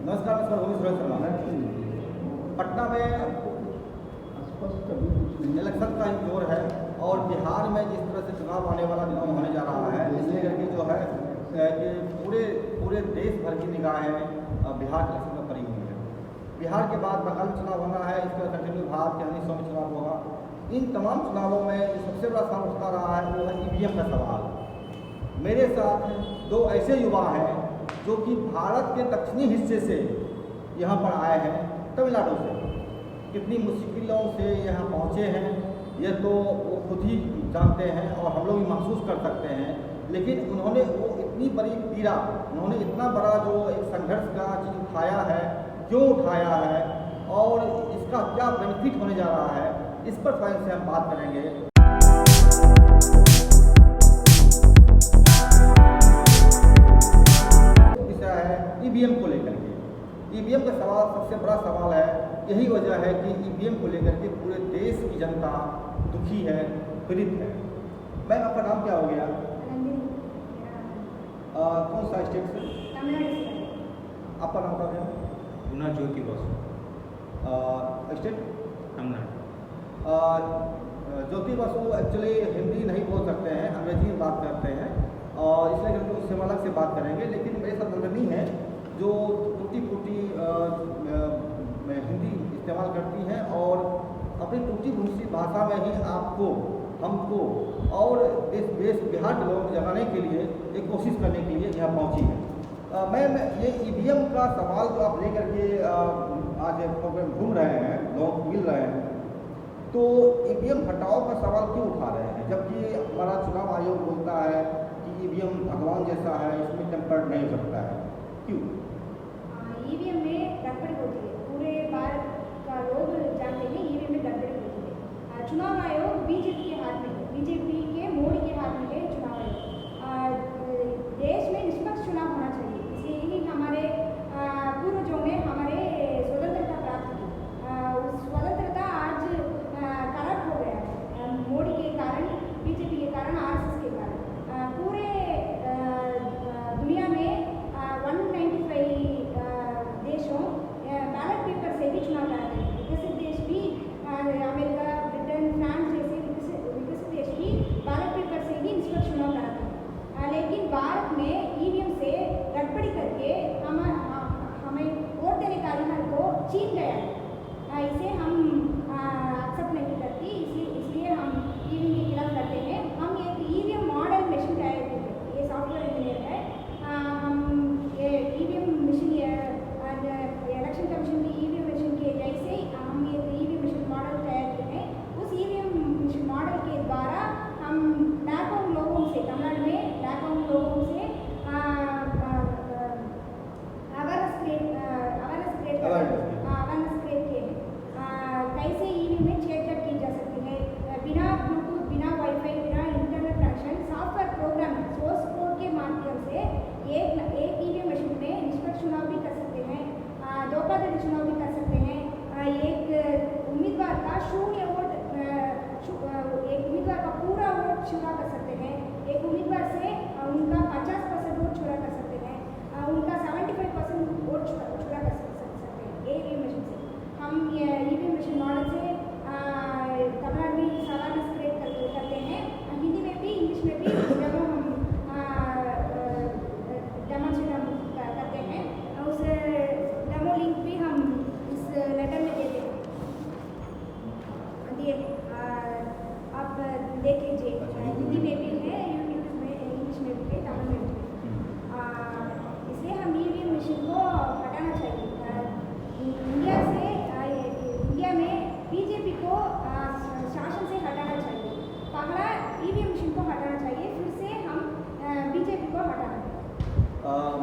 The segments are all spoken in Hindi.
नमस्कार सर, रोहित शर्मा है। पटना में इलेक्शन का इंजोर है और बिहार में जिस तरह से चुनाव आने वाला दिनों में होने जा रहा है, इसलिए करके जो है कि पूरे देश भर की निगाहें बिहार के इलेक्शन में पड़ी हुई है। बिहार के बाद बंगाल में चुनाव होना है, इसका कंटिन्यू भारत के अन्य 100 में चुनाव होगा। इन तमाम चुनावों में जो सबसे बड़ा सवाल उठता रहा है वो है ईवीएम का सवाल। मेरे साथ दो ऐसे युवा हैं जो कि भारत के दक्षिणी हिस्से से यहाँ पर आए हैं, तमिलनाडु से। कितनी मुश्किलों से यहाँ पहुँचे हैं ये तो वो खुद ही जानते हैं और हम लोग भी महसूस कर सकते हैं। लेकिन उन्होंने वो इतनी बड़ी पीड़ा, उन्होंने इतना बड़ा जो एक संघर्ष का चीज़ उठाया है, क्यों उठाया है और इसका क्या बेनिफिट होने जा रहा है, इस पर स्वयं से हम बात करेंगे। ईवीएम को लेकर के, ईवीएम का सवाल सबसे बड़ा सवाल है। यही वजह है कि ईवीएम को लेकर के पूरे देश की जनता दुखी है, पीड़ित है। मैम, आपका नाम क्या हो गया? कौन सा स्टेट से? आपका नाम क्या है? गुना ज्योति बसु। स्टेट? तमिलनाडु। ज्योति बसु एक्चुअली हिंदी नहीं बोल सकते हैं, अंग्रेजी में बात करते हैं और इसलिए करके उससे अलग से बात करेंगे। लेकिन मेरे साथ नंदनी है जो टूटी फूटी हिंदी इस्तेमाल करती हैं और अपनी टूटी फूटी भाषा में ही आपको, हमको और देश बिहार के लोगों को जगाने के लिए एक कोशिश करने के लिए यहाँ पहुँची है। मैम, ये ईवीएम का सवाल जो आप लेकर के आज प्रोग्राम घूम रहे हैं, लोग मिल रहे हैं, तो ईवीएम हटाओ का सवाल क्यों उठा रहे हैं? जबकि हमारा चुनाव आयोग बोलता है कि ईवीएम भगवान जैसा है, इसमें टेम्पर्ड नहीं हो सकता है, क्यों? ईवीएम में गड़बड़ी होती है, पूरे भारत का लोग जानते हैं ईवीएम में गड़बड़ी होती है। चुनाव आयोग बीजेपी के हाथ में है, बीजेपी के मोदी के हाथ में है चुनाव आयोग। देश में निष्पक्ष चुनाव होना चाहिए, इसलिए ही हमारे पूर्वजों ने हमारे स्वतंत्रता प्राप्त की। उस स्वतंत्रता आज करप्ट हो गया है, मोदी के कारण, बीजेपी के कारण, आरएसएस के कारण। पूरे दुनिया में 195 देशों बैलेट पेपर से भी चुनाव कराते हैं। विकसित देश भी, अमेरिका, ब्रिटेन, फ्रांस जैसे विकसित देश भी बैलेट पेपर से ही निष्पक्ष चुनाव कराते हैं। लेकिन भारत में ईवीएम से गड़बड़ी करके हमें वोट देने का अधिकार को छीन गया है। इसे हम एक्सेप्ट नहीं करती, इसलिए हम ईवीएम के खिलाफ करते हैं। हम एक ईवीएम मॉडल मशीन तैयार करते हैं, ये सॉफ्टवेयर इंजीनियर है। हम ये ईवीएम मशीन, इलेक्शन कमीशन की ईवीएम मशीन के जैसे हम ये ईवीएम मशीन मॉडल तैयार किए हैं। उस ईवीएम मशीन मॉडल के द्वारा हम लाखों लोगों से, तमिलनाडु में लाखों लोगों से अवेयरनेस क्रिएट किए हैं। कैसे ईवीएम में छेड़छाड़ की जा सकती है बिना ब्लूटूथ, बिना वाईफाई, बिना internet connection, software program source code के माध्यम से एक ईवीएम मशीन में निष्पक्ष चुनाव भी कर सकते हैं, धोखाधड़ी चुनाव भी कर सकते हैं। एक उम्मीदवार का शून्य वोट, एक उम्मीदवार का पूरा वोट चुरा कर सकते हैं, एक उम्मीदवार से उनका 50% वोट चुरा कर सकते हैं, उनका 75% वोट चुरा कर सकते हैं ईवीएम मशीन से। हम ये ईवीएम मशीन मॉडल से तमिलनाडु में अवेयरनेस क्रिएट करते हैं, हिंदी में भी, इंग्लिश में भी डेमोन्स्ट्रेट करते हैं। उस डेमो लिंक भी हम इस लेटर में देते हैं। आप देख लीजिए, हिंदी में भी है, यूट्यूब में, इंग्लिश में भी है, तमिल में भी है। इसलिए हम ईवीएम मशीन को हटाना चाहिए। इंडिया में बीजेपी को शासन से हटाना चाहिए। पहला ईवीएम मशीन को हटाना चाहिए, फिर से हम बीजेपी को हटाना चाहिए।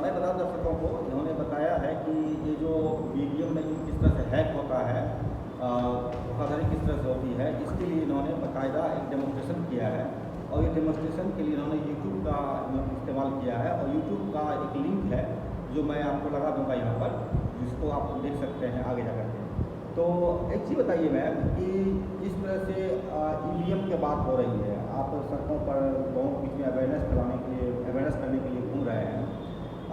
मैं बता दर्शकों को, इन्होंने बताया है कि ये जो ईवीएम में किस तरह से हैक होता है, धोखाधड़ी किस तरह से होती है, इसके लिए इन्होंने बाकायदा एक डेमोन्स्ट्रेशन किया है और ये डेमोन्स्ट्रेशन के लिए इन्होंने यूट्यूब का इस्तेमाल किया है और यूट्यूब का एक लिंक है जो मैं आपको लगा दूंगा यहाँ पर, जिसको आप देख सकते हैं आगे जा करके। तो एक चीज़ बताइए मैम कि जिस तरह से ईवीएम की बात हो रही है, आप सड़कों पर लोगों के बीच में अवेयरनेस करने के लिए घूम रहे हैं,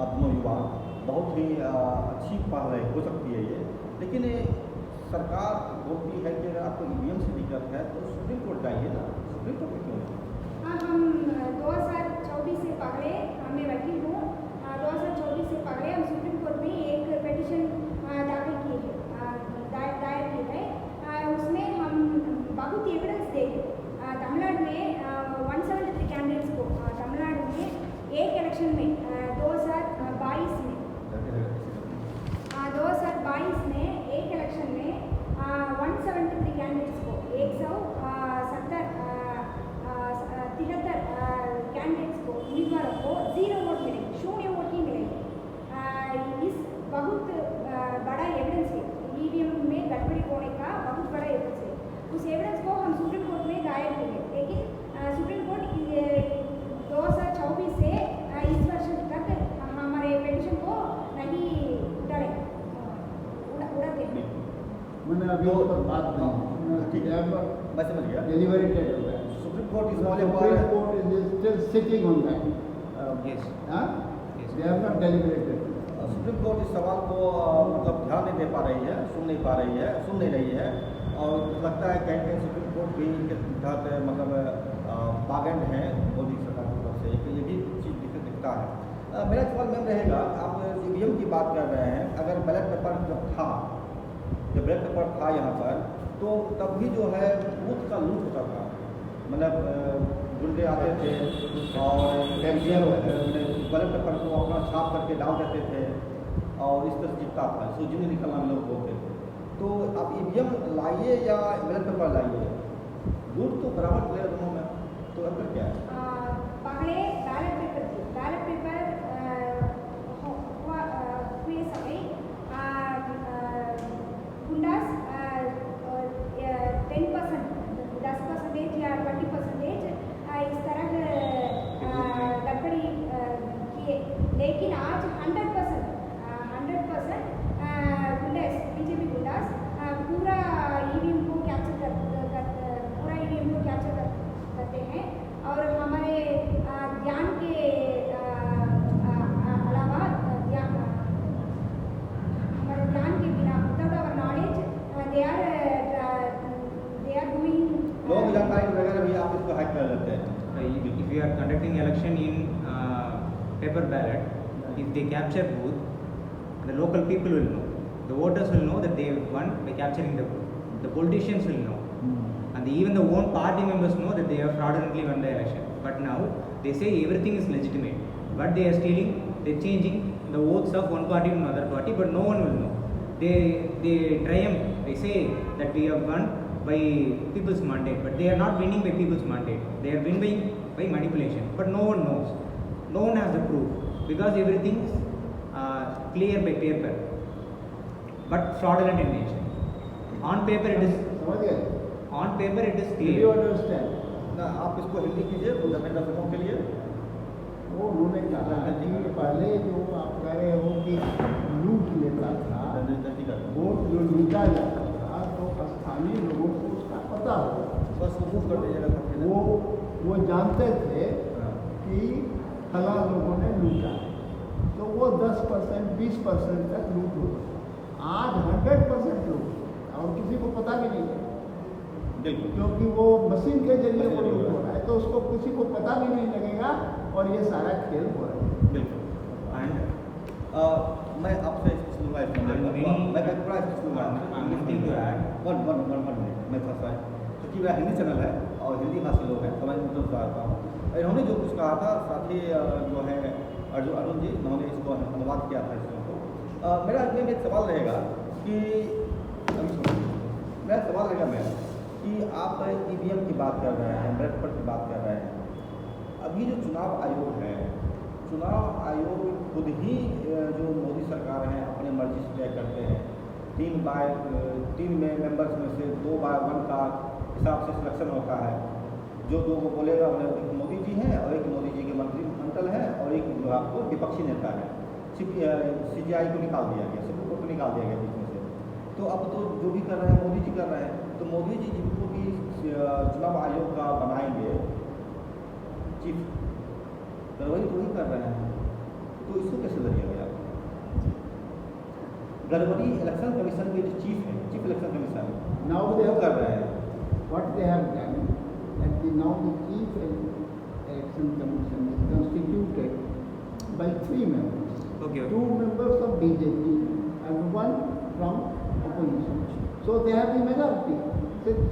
आप दोनों युवा, बहुत ही अच्छी पहल हो सकती है ये, लेकिन सरकार बोलती है कि अगर आपको ईवीएम से दिक्कत है तो सुप्रीम कोर्ट जाइए ना, सुप्रीम कोर्ट में क्यों नहीं? हाँ, हम 2024 से पहले, मैं वकील हूँ, 2024 से पहले हम सुप्रीम कोर्ट में एक पिटीशन दाखिल किए हैं, दायर किए हैं। उसमें हम बहुत एविडेंस देंगे। तमिलनाडु में 173 कैंडिडेट्स को तमिलनाडु में एक इलेक्शन में 2022 में 2022 में एक इलेक्शन में 173 कैंडिडेट्स को 173 कैंडिडेट्स को उम्मीदवारों को 0 वोट मिले, शून्य वोट ही मिले। इस बहुत बड़ा एविडेंस है, ईवीएम में गड़बड़ी होने का बहुत बड़ा एविडेंस है। उस एविडेंस को हम सुप्रीम कोर्ट में दायर किए, लेकिन सुप्रीम कोर्ट 2024 से इस वर्ष तक हमारे पिटीशन को नहीं उड़ाते। मैंने अभी उस पर बात नहीं, ठीक है, मैं समझ गया। डिलीवरी डेट हो गया, सुप्रीम कोर्ट इस मामले सुप्रीम पर Court is still sitting on that, they have not deliberated. Supreme Court इस सवाल को मतलब ध्यान नहीं दे पा रही है, सुन नहीं रही है, और लगता है कहीं कहीं सुप्रीम कोर्ट भी इनके तहत मतलब बागेंड है मोदी सरकार की तरफ से, कि ये भी चीज़ दिखता है। मेरा सवाल मैम रहेगा, आप ईवीएम की बात कर रहे हैं, अगर बैलेट पेपर जब बैलेट पेपर था यहाँ पर, तो तब भी जो है बूथ का लूट होता था, मतलब गुंडे आते थे और बैलेट पेपर को अपना छाप करके डाल देते थे और इस तरह से जितना था, सूजी में निकलना लोग बोलते थे। तो आप ईवीएम लाइए या बैलेट पेपर लाइए, लूट तो बराबर ले दोनों में, तो अंतर क्या है? पहले बैलेट पेपर हुए समय गुंडास 10% 10% या 20% इस तरह गड़बड़ी किए, लेकिन आज 100% गुंडास, बीजेपी गुंडास पूरा ईवीएम को कैप्चर करते हैं, और हमारे ध्यान के अलावा हमारे ध्यान के बिना, without our knowledge, they are doing लोग जानकारी वगैरह भी आप इसको हैक कर लेते हैं। If you are conducting election in paper ballot, if they capture booth, the local people will know. The voters will know that they won by capturing the booth. The politicians will know. And even the own party members know that they have fraudulently won the election. But now they say everything is legitimate. But they are stealing, they are changing the votes of one party to another party, but no one will know. They triumph, they say that we have won by people's mandate, but they are not winning by people's mandate. They are winning by manipulation. But no one knows. No one has the proof, because everything is clear by paper, but fraudulent in nature. On paper it is समझ गए? clear. Do you understand? ना आप इसको हिंदी कीजिए मेरे दर्शकों के लिए। वो उन्होंने कहा कि पहले जो आप कह रहे हो कि लूट लेता था, वोट जो लूटा जाता था, तो स्थानीय लोगों को उसका पता हो, बस वो कर दीजिएगा। वो जानते थे कि फला लोगों ने लूटा, तो वो 10% 20% तक लूट होता। आज 100% लूट और किसी को पता भी नहीं है, बिल्कुल, क्योंकि वो मशीन के जरिए वो लूट हो रहा है, तो उसको किसी को पता भी नहीं लगेगा और ये सारा खेल हो रहा है। बिल्कुल। एंड मैं आपसे सुनूंगा, मैं पूरा सुनूंगा। मैं थोड़ा क्योंकि मेरा हिंदी चैनल है और हिंदी भाषी लोग हैं, समझ में चाहता हूँ। इन्होंने जो कुछ कहा था, साथी जो है अरुण जी, उन्होंने इसको अनुवाद किया था इसको। मेरा में एक सवाल रहेगा कि मेरा सवाल रहेगा कि आप ईवीएम की बात कर रहे हैं, बैलेट पेपर की बात कर रहे हैं। अभी जो चुनाव आयोग है, चुनाव आयोग खुद ही जो मोदी सरकार है अपने मर्जी से तय करते हैं। 3 मेंबर्स में से 2/1 का हिसाब से सिलेक्शन होता है। जो दो को बोलेगा एक मोदी जी हैं और एक मोदी जी के मंत्रिमंडल हैं और एक जो आपको विपक्षी नेता है। CBI को निकाल दिया गया, सुप्रीम कोर्ट को निकाल दिया गया बीच में से। तो अब तो जो भी कर रहे हैं मोदी जी कर रहे हैं, तो मोदी जी जिनको भी चुनाव आयोग का बनाएंगे चीफ, तो वही कर रहे हैं, तो इसको कैसे लगिएगा आप? गड़बड़ी इलेक्शन कमीशन के जो चीफ है, चीफ इलेक्शन कमीशन, Now वो they कर have रहे हैं। what they have done, that now the Chief Election Commission is constituted by 3 members. Okay. 2 members of BJP and 1 from opposition. So they have the majority.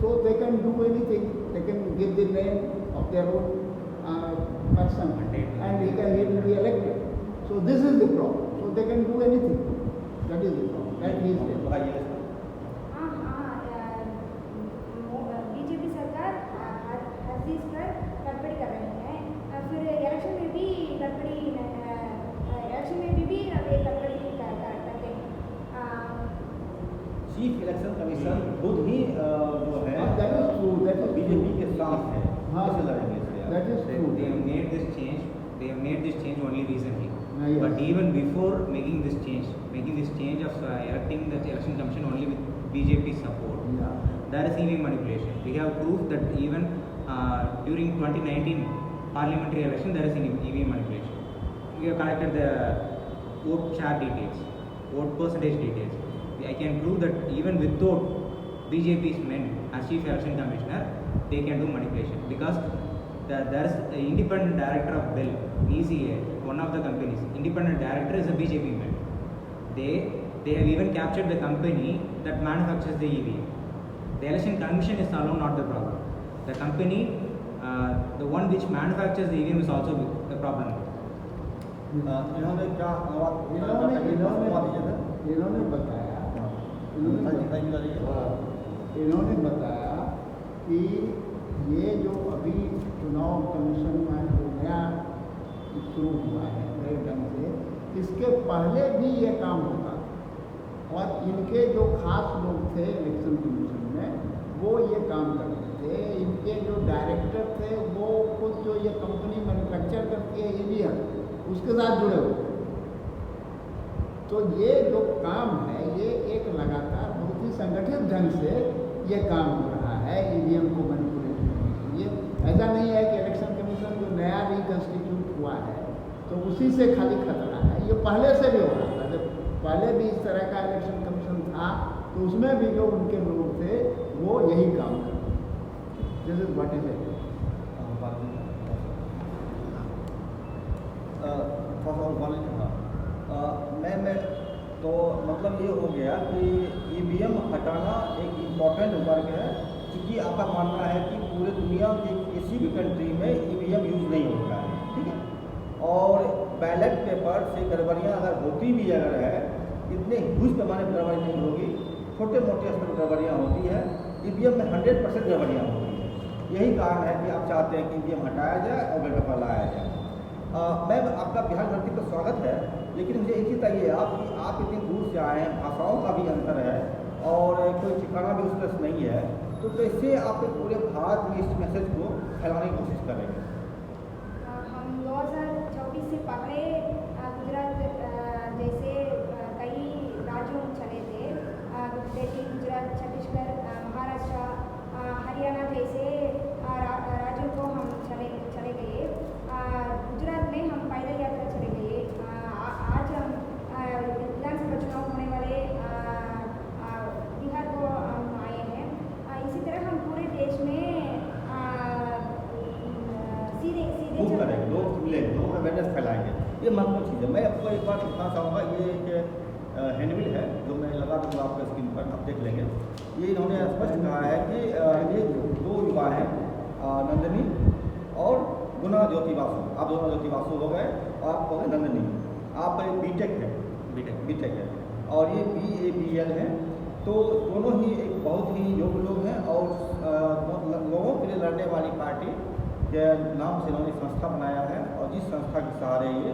So they can do anything. They can give the name of their own person and he will be elected. So this is the problem. So they can do anything. That is the problem. That is the problem. बताइए। बीजेपी सरकार हर चीज़ पर गड़बड़ी कर रही है। फिर इलेक्शन में भी गड़बड़ी, इलेक्शन में भी ये गड़बड़ी करते हैं। चीफ इलेक्शन कमीशन खुद ही जो है That is true. That is BJP true. के साथ है, हाँ। कैसे लड़ेंगे इससे आप? That is They true. have made this change. They have made this change only recently. Yes. But even before making this change of electing the election commission only with BJP support, Yeah. there is EVM manipulation. We have proof that even during 2019 parliamentary election there is EVM manipulation. We have collected the vote share details, vote percentage details. I can prove that even without BJP's men as chief election commissioner, they can do manipulation because there is an independent director of Bell, ECA, one of the companies. Independent director is a BJP man. They have even captured the company that manufactures the EVM. The election commission is alone not the problem. The company, the one which manufactures the EVM is also the problem. इन्होंने क्या इन्होंने बताया इन्होंने बताया कि ये जो अभी चुनाव कमीशन में जो नया शुरू हुआ है नए ढंग से, इसके पहले भी ये काम होता था और इनके जो खास लोग थे इलेक्शन कमीशन में वो ये काम करते थे। इनके जो डायरेक्टर थे वो खुद जो ये कंपनी मैन्युफैक्चर करती है ईवीएम, उसके साथ जुड़े हुए। तो ये जो काम है ये एक लगातार बहुत ही संगठित ढंग से ये काम हो रहा है ईवीएम को मैनिपुलेट करने के लिए। ऐसा नहीं है कि इलेक्शन कमीशन जो नया रिकन्स्टिट्यूट हुआ है तो उसी से खाली खतरा है, ये पहले से भी हो रहा था। जब पहले भी इस तरह का इलेक्शन कमीशन था तो उसमें भी जो उनके लोग थे वो यही काम करते थे। This is what is it. मैं तो मतलब ये हो गया कि ईवीएम हटाना एक इम्पॉर्टेंट वर्क है, क्योंकि आपका मानना है कि पूरे दुनिया के किसी भी कंट्री में ईवीएम यूज़ नहीं होता है, ठीक है। और बैलेट पेपर से गड़बड़ियाँ अगर होती भी अगर है, इतने ह्यूज पैमाने पर गड़बड़ी नहीं होगी, छोटे मोटे स्तर पर गड़बड़ियाँ होती है। ईवीएम में 100% गड़बड़ियाँ होती है। यही कारण है कि आप चाहते हैं कि ईवीएम हटाया जाए और बैलेट पेपर लाया जाए। मैम, आपका बिहार धरती पर स्वागत है, लेकिन मुझे एक चीज़ बताइए आप कि आप इतनी दूर से आए हैं, भाषाओं का भी अंतर है और कोई ठिकाना भी उस तरह से नहीं है, तो कैसे आप पूरे भारत में इस मैसेज को फैलाने की कोशिश करेंगे? हम 2024 से पहले गुजरात जैसे कई राज्यों में चले थे, दिल्ली, गुजरात, छत्तीसगढ़, महाराष्ट्र, हरियाणा जैसे राज्यों को हम चले गए। गुजरात में हम पैदल यात्रा चले गए। आज हम विधानसभा चुनाव होने वाले बिहार को हम आए हैं। इसी तरह हम पूरे देश में सीधे खूब करेंगे, लोग मिलेंगे, लोगों का अवेयरनेस फैलाएंगे, ये महत्वपूर्ण चीज़ है। मैं आपको एक बात बताना चाहूँगा, ये एक हैंडबिल है जो मैं लगा दूँगा आपके स्क्रीन पर, आप देख लेंगे। ये इन्होंने स्पष्ट कहा है कि ये दो युवा हैं, नंदिनी और गुना ज्योति बासु। आप दोनों ज्योति बासु हो गए और आप हो गए नंदिनी। आप बीटेक है, बीटेक है और ये BABL है। तो दोनों ही एक बहुत ही योग्य लोग हैं और लोगों के लिए लड़ने वाली पार्टी के नाम से इन्होंने संस्था बनाया है और जिस संस्था के सहारे ये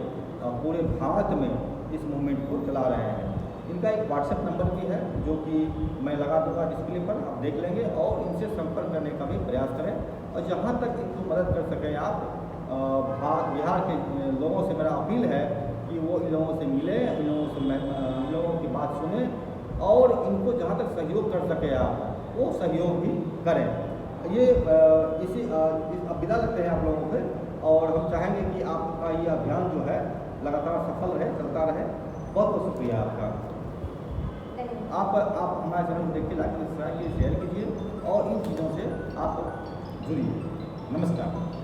पूरे भारत में इस मूवमेंट को चला रहे हैं। इनका एक व्हाट्सएप नंबर भी है जो कि मैं लगा दूँगा डिस्प्ले पर, आप देख लेंगे और इनसे संपर्क करने का भी प्रयास करें। और जहाँ तक इनको मदद कर सकें आप, बिहार के लोगों से मेरा अपील है कि वो इन लोगों से मिले, इन लोगों की बात सुने और इनको जहाँ तक सहयोग कर सके आप वो सहयोग भी करें। ये अब विदा लेते हैं आप लोगों से और हम चाहेंगे कि आपका ये अभियान जो है लगातार सफल रहे, चलता रहे। बहुत बहुत शुक्रिया आपका। आप हमारे चैनल को देख के लाइक सब्सक्राइब कीजिए, शेयर कीजिए और इन चीज़ों से आप जुड़िए। नमस्कार।